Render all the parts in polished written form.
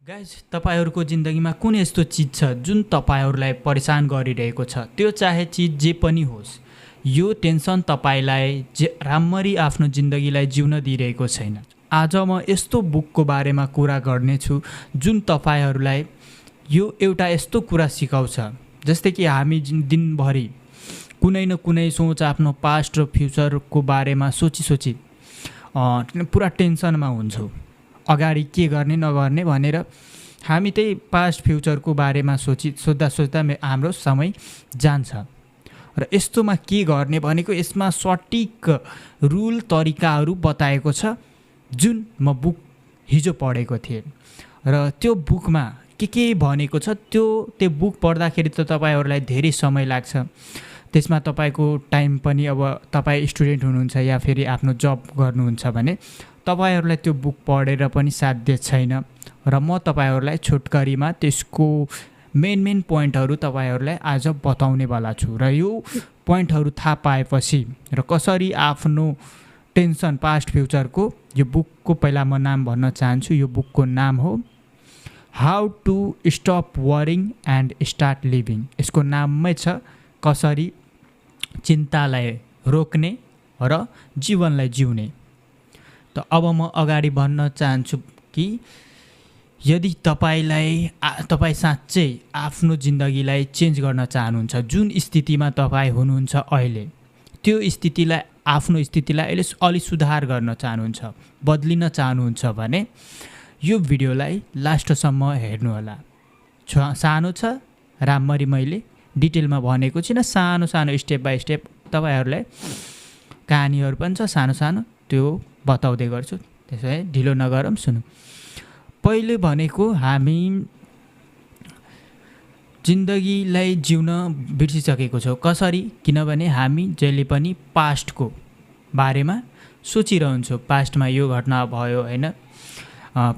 Guys तपाईहरुको जिन्दगीमा कुन यस्तो चीज छ जुन तपाईहरुलाई परेशान गरिरहेको छ। त्यो चाहे चीज जे पनि होस्, यो टेन्सन तपाईलाई राम्ररी आफ्नो जिन्दगीलाई जिउन दिइरहेको छैन। आज म यस्तो बुकको बारेमा कुरा गर्नेछु जुन तपाईहरुलाई यो एउटा यस्तो कुरा सिकाउँछ जस्तै कि हामी दिनभरि कुनै न कुनै सोच आफ्नो पास्ट र फ्युचरको बारेमा सोची पुरा टेन्सनमा हुन्छौँ। अगाडि के गर्ने नगर्ने भनेर हामी त्यही पास्ट फ्युचरको बारेमा सोच्दा हाम्रो समय जान्छ। र यस्तोमा के गर्ने भनेको यसमा सटिक रुल तरिकाहरू बताएको छ जुन म बुक हिजो पढेको थिएँ। र त्यो बुकमा के भनेको छ त्यो बुक पढ्दाखेरि त तपाईहरुलाई धेरै समय लाग्छ। त्यसमा तपाईको टाइम पनि अब तपाई स्टुडेन्ट हुनुहुन्छ या फेरि आफ्नो जब गर्नुहुन्छ भने तपाईहरुलाई त्यो बुक पढेर पनि साध्य छैन। र म तपाईहरुलाई छोटकरीमा त्यसको मेन पोइन्टहरु तपाईहरुलाई आज बताउने वाला छु। र यो पोइन्टहरु थाहा पाएपछि र कसरी आफ्नो टेन्सन पास्ट फ्युचरको यो बुकको पहिला म नाम भन्न चाहन्छु। यो बुकको नाम हो how to stop worrying and start living. यसको नाममै छ कसरी चिन्तालाई रोक्ने र जीवनलाई जिउने। त अब म अगाडि भन्न चाहन्छु कि यदि तपाई साँच्चै आफ्नो जिन्दगीलाई चेन्ज गर्न चाहनुहुन्छ, जुन स्थितिमा तपाई हुनुहुन्छ अहिले, त्यो स्थितिलाई आफ्नो स्थितिलाई अलि सुधार गर्न चाहनुहुन्छ, बदलिन चाहनुहुन्छ भने यो भिडियोलाई लास्टसम्म हेर्नु होला। सानो छ, राम्ररी मैले डिटेलमा भनेको छैन, सानो स्टेप बाइ स्टेप तपाईहरुलाई कहानीहरु पनि छ सानो त्यो बताउँदै गर्छु। त्यसै ढिलो नगरौँ, सुनौँ। पहिले भनेको हामी जिन्दगीलाई जिउन बिर्सिसकेको छौँ। कसरी? किनभने हामी जहिले पनि पास्टको बारेमा सोचिरहन्छौँ। पास्टमा यो घटना भयो हैन,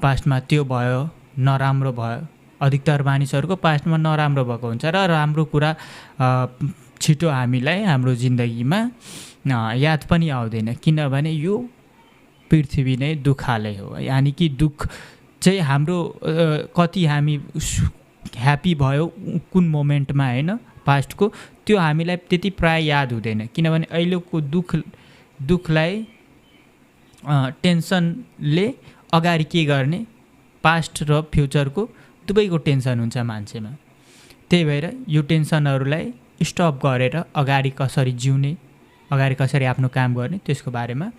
पास्टमा त्यो भयो, नराम्रो भयो। अधिकतर मानिसहरुको पास्टमा नराम्रो भएको हुन्छ र राम्रो कुरा छिटो हामीलाई हाम्रो जिन्दगीमा याद पनि आउँदैन। किनभने यो पृथ्वी नै दुखाले हो। यानी कि दुख चाहिँ हाम्रो कति हामी ह्यापी भयो कुन मोमेन्टमा हैन पास्टको, त्यो हामीलाई त्यति प्राय याद हुँदैन। किनभने अहिलेको दुखलाई टेन्सनले अगाडि के गर्ने, पास्ट र फ्युचरको दुवैको टेन्सन हुन्छ मान्छेमा। त्यही भएर यो टेन्सनहरुलाई स्टप गरेर अगाडि कसरी जिउने, अगाडि कसरी आफ्नो काम गर्ने, त्यसको बारेमा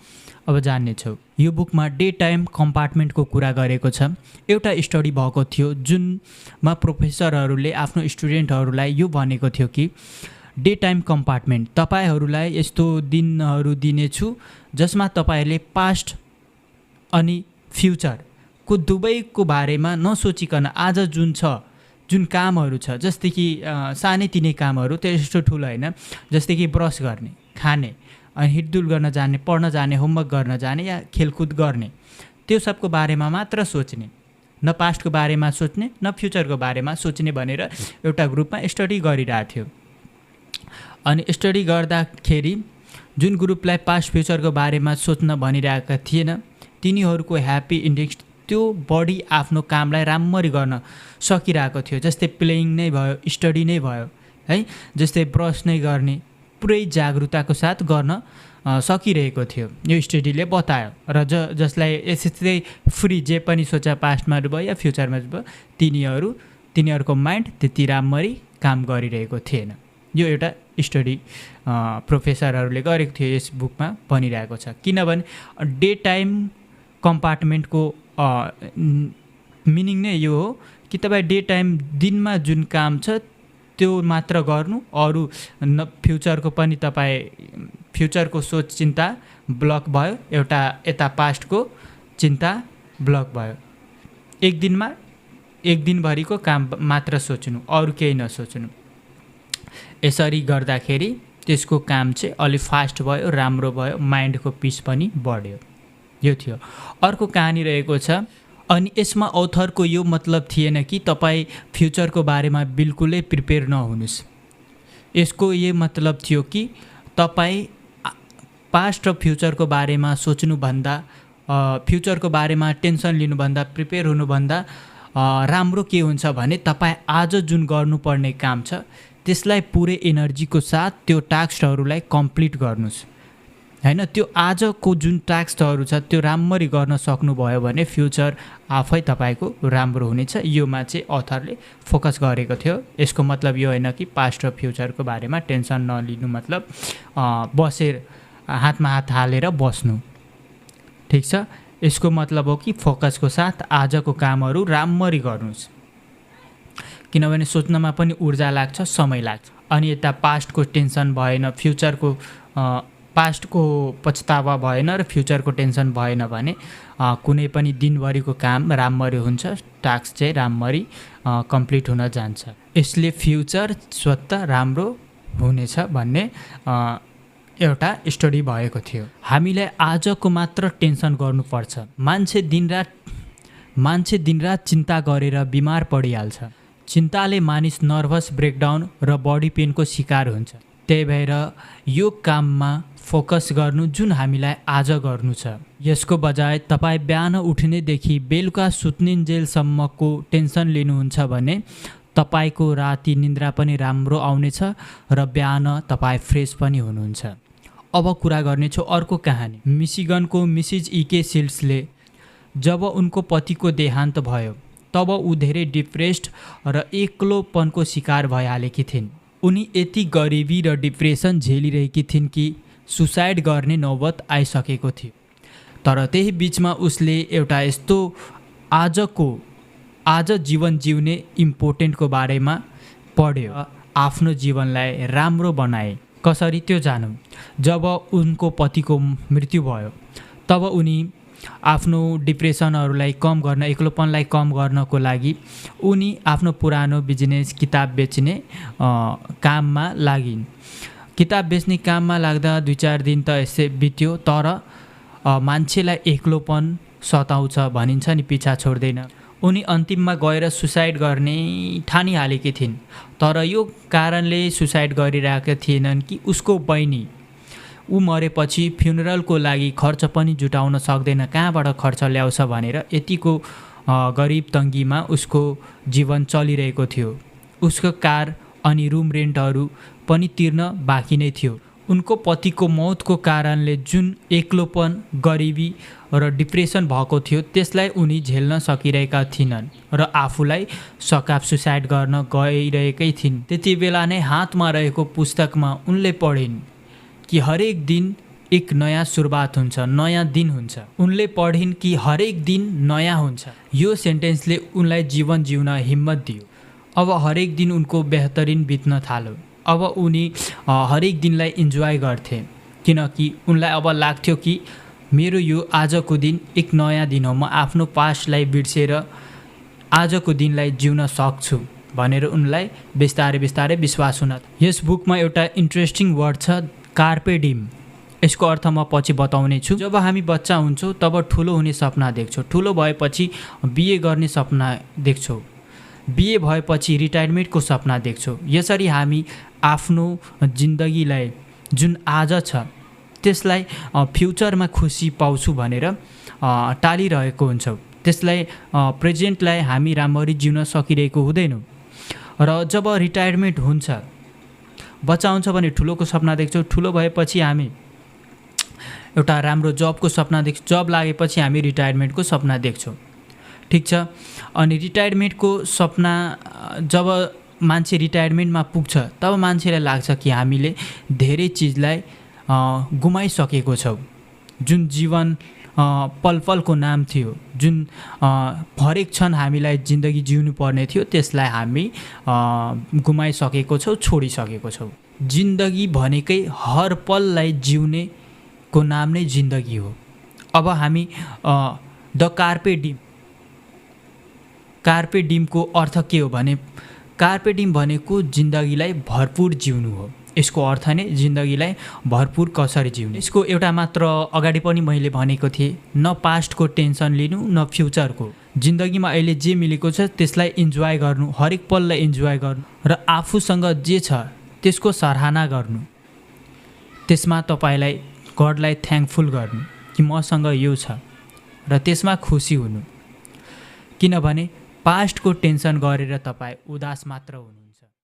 अब जान्ने छौँ। यो बुकमा डे टाइम कम्पार्टमेन्टको कुरा गरेको छ। एउटा स्टडी भएको थियो जुनमा प्रोफेसरहरूले आफ्नो स्टुडेन्टहरूलाई यो भनेको थियो कि डे टाइम कम्पार्टमेन्ट तपाईहरुलाई यस्तो दिनहरु दिनेछु जसमा तपाईहरुले पास्ट अनि फ्युचरको दुवैको बारेमा नसोचिकन आज जुन कामहरु छ, जस्तै कि सानैतिनै कामहरु, त्यस्तो ठुलो हैन, जस्तै कि ब्रस गर्ने, खाने, अनि हिडडुल गर्न जाने, पढ्न जाने, होमवर्क गर्न जाने या खेलकुद गर्ने, त्यो सबको बारेमा मात्र सोच्ने, न पास्टको बारेमा सोच्ने न फ्युचरको बारेमा सोच्ने भनेर एउटा ग्रुपमा स्टडी गरिरहेको थियो। अनि स्टडी गर्दाखेरि जुन ग्रुपलाई पास्ट फ्युचरको बारेमा सोच्न भनिरहेका थिएन तिनीहरुको ह्यापी इन्डेक्स त्यो बडी आफ्नो कामलाई राम्ररी गर्न सकिरहेको थियो। जस्तै प्लेइङ नै भयो, स्टडी नै भयो है, जस्तै ब्रस नै गर्ने पुरै जागरुकताको साथ गर्न सकिरहेको थियो। यो स्टडीले बतायो। र जसलाई यसै फ्री जे पनि सोचा पास्टमा भयो या फ्युचरमा भयो तिनीहरुको माइन्ड त्यति राम्ररी काम गरिरहेको थिएन। यो एउटा स्टडी प्रोफेसरहरूले गरेको थियो, यस बुकमा भनिरहेको छ। किनभने डे टाइम कम्पार्टमेन्टको मिनिङ नै यो हो कि तपाई डे टाइम दिनमा जुन काम छ त्यो मात्र गर्नु, अरू फ्युचरको पनि तपाई फ्युचरको सोच चिन्ता ब्लक भयो, एउटा यता पास्टको चिन्ता ब्लक भयो। एक दिनभरिको काम मात्र सोच्नु, अरू केही नसोच्नु। यसरी गर्दाखेरि त्यसको काम चाहिँ अलि फास्ट भयो, राम्रो भयो, माइन्डको पिस पनि बढ्यो। यो थियो। अर्को कहानी रहेको छ। अनि यसमा अथरको यो मतलब थिएन कि तपाई फ्युचरको बारेमा बिल्कुलै प्रिपेयर नहुनुस्। यसको यो मतलब थियो कि तपाई पास्ट र फ्युचरको बारेमा सोच्नुभन्दा फ्युचरको बारेमा टेन्सन लिनुभन्दा प्रिपेयर हुनुभन्दा राम्रो के हुन्छ भने तपाईँ आज जुन गर्नुपर्ने काम छ त्यसलाई पुरै एनर्जीको साथ त्यो टास्कहरूलाई कम्प्लिट गर्नुहोस् हैन। त्यो आजको जुन टास्कहरू छ त्यो राम्ररी गर्न सक्नुभयो भने फ्युचर आफै तपाईँको राम्रो हुनेछ। योमा चाहिँ अथरले फोकस गरेको थियो। यसको मतलब यो होइन कि पास्ट र फ्युचरको बारेमा टेन्सन नलिनु, मतलब बसेर हातमा हात हालेर बस्नु, ठिक छ। यसको मतलब हो कि फोकसको साथ आजको कामहरू राम्ररी गर्नुहोस्, किनभने सोच्नमा पनि ऊर्जा लाग्छ, समय लाग्छ। अनि यता पास्टको टेन्सन भएन, फ्युचरको पास्टको पछतावा भएन र फ्युचरको टेन्सन भएन भने कुनै पनि दिनभरिको काम राम्ररी हुन्छ, टास्क चाहिँ राम्ररी कम्प्लिट हुन जान्छ। यसले फ्युचर स्वतः राम्रो हुनेछ भन्ने एउटा स्टडी भएको थियो। हामीलाई आजको मात्र टेन्सन गर्नुपर्छ। मान्छे दिनरात चिन्ता गरेर बिमार पडिहाल्छ। चिन्ताले मानिस नर्भस ब्रेकडाउन र बडी पेनको शिकार हुन्छ। त्यही भएर यो काममा फोकस गर्नु जुन हामीलाई आज गर्नु छ। यसको बजाय तपाईँ बिहान उठ्नेदेखि बेलुका सुत्निन्जेलसम्मको टेन्सन लिनुहुन्छ भने तपाईँको राति निन्द्रा पनि राम्रो आउनेछ र बिहान तपाईँ फ्रेस पनि हुनुहुन्छ। अब कुरा गर्नेछु अर्को कहानी। मिशिगनको मिसिज इके सिल्ड्सले जब उनको पतिको देहान्त भयो तब ऊ धेरै डिप्रेस्ड र एक्लोपनको शिकार भइहालेकी थिइन्। उनी यति गरिबी र डिप्रेसन झेलिरहेकी थिइन् कि सुसाइड गर्ने नौबत आइसकेको थियो। तर त्यही बिचमा उसले एउटा यस्तो आज जीवन जिउने इम्पोर्टेन्टको बारेमा पढ्यो, आफ्नो जीवनलाई राम्रो बनाए। कसरी त्यो जानौँ। जब उनको पतिको मृत्यु भयो तब उनी आफ्नो डिप्रेसनहरूलाई कम गर्न, एक्लोपनलाई कम गर्नको लागि उनी आफ्नो पुरानो बिजनेस किताब बेच्ने काममा लागिन्। किताब बेच्ने काममा लाग्दा 2-4 दिन त यसै बित्यो, तर मान्छेलाई एक्लोपन सताउँछ भनिन्छ नि, पिछा छोड्दैन। उनी अन्तिममा गएर सुसाइड गर्ने ठानिहालेकी थिइन्। तर यो कारणले सुसाइड गरिरहेका थिएनन् कि उसको बहिनी ऊ मरेपछि फ्युनरलको लागि खर्च पनि जुटाउन सक्दैन, कहाँबाट खर्च ल्याउँछ भनेर यतिको गरिब तङ्गीमा उसको जीवन चलिरहेको थियो। उसको कार अनि रुम रेन्टहरू पनि तिर्न बाँकी नै थियो। उनको पतिको मौतको कारणले जुन एक्लोपन, गरिबी र डिप्रेसन भएको थियो त्यसलाई उनी झेल्न सकिरहेका थिएनन् र आफूलाई सकाप सुसाइड गर्न गइरहेकै थिइन्। त्यति बेला नै हातमा रहेको पुस्तकमा उनले पढिन् कि हरेक दिन एक नयाँ सुरुवात हुन्छ, नयाँ दिन हुन्छ। उनले पढिन् कि हरेक दिन नयाँ हुन्छ। यो सेन्टेन्सले उनलाई जीवन जिउन हिम्मत दियो। अब हरेक दिन उनको बेहतरिन बित्न थाल्यो। अब उनी हरेक दिनलाई इन्जोय गर्थे, किनकि उनलाई अब लाग्थ्यो कि मेरो यो आजको दिन एक नयाँ दिन हो, म आफ्नो पास्टलाई बिर्सेर आजको दिनलाई जिउन सक्छु भनेर उनलाई बिस्तारै बिस्तारै विश्वास हुन। यस बुकमा एउटा इन्ट्रेस्टिङ वर्ड छ, कार्पे डिम। यसको अर्थ म पछि बताउने छु। जब हामी बच्चा हुन्छौँ तब ठुलो हुने सपना देख्छौँ, ठुलो भएपछि बिए गर्ने सपना देख्छौँ, बिए भएपछि रिटायरमेन्टको सपना देख्छौँ। यसरी हामी आफ्नो जिन्दगीलाई जुन आज छ त्यसलाई फ्युचरमा खुसी पाउँछु भनेर टालिरहेको हुन्छौँ। त्यसलाई प्रेजेन्टलाई हामी राम्ररी जिउन सकिरहेको हुँदैनौँ। र जब रिटायरमेन्ट हुन्छ, बच्चा हुन्छ भने ठुलोको सपना देख्छौँ, ठुलो भएपछि हामी एउटा राम्रो जबको सपना देख्छौँ, जब लागेपछि हामी रिटायरमेन्टको सपना देख्छौँ, ठिक छ। अनि रिटायरमेन्टको सपना जब मान्छे रिटायरमेन्टमा पुग्छ तब मान्छेलाई लाग्छ कि हामीले धेरै चिजलाई गुमाइसकेको छौँ। जुन जीवन पलपलको नाम थियो, जुन हरेक क्षण हामीलाई जिन्दगी जिउनु पर्ने थियो, त्यसलाई हामी गुमाइसकेको छौँ, छोडिसकेको छौँ। जिन्दगी भनेकै हर पललाई जिउनेको नाम नै जिन्दगी हो। अब हामी द कार्पे डिमको अर्थ के हो भने, कार्पे डिम भनेको जिन्दगीलाई भरपुर जिउनु हो। यसको अर्थ नै जिन्दगीलाई भरपुर कसरी जिउनु। यसको एउटा मात्र अगाडि पनि मैले भनेको थिएँ, न पास्टको टेन्सन लिनु न फ्युचरको। जिन्दगीमा अहिले जे मिलेको छ त्यसलाई इन्जोय गर्नु, हरेक पललाई इन्जोय गर्नु र आफूसँग जे छ त्यसको सराहना गर्नु। त्यसमा तपाईँलाई गडलाई थ्याङ्कफुल गर्नु कि मसँग यो छ र त्यसमा खुसी हुनु। किनभने पास्टको टेन्सन गरेर तपाईँ उदास मात्र हुनुहुन्छ।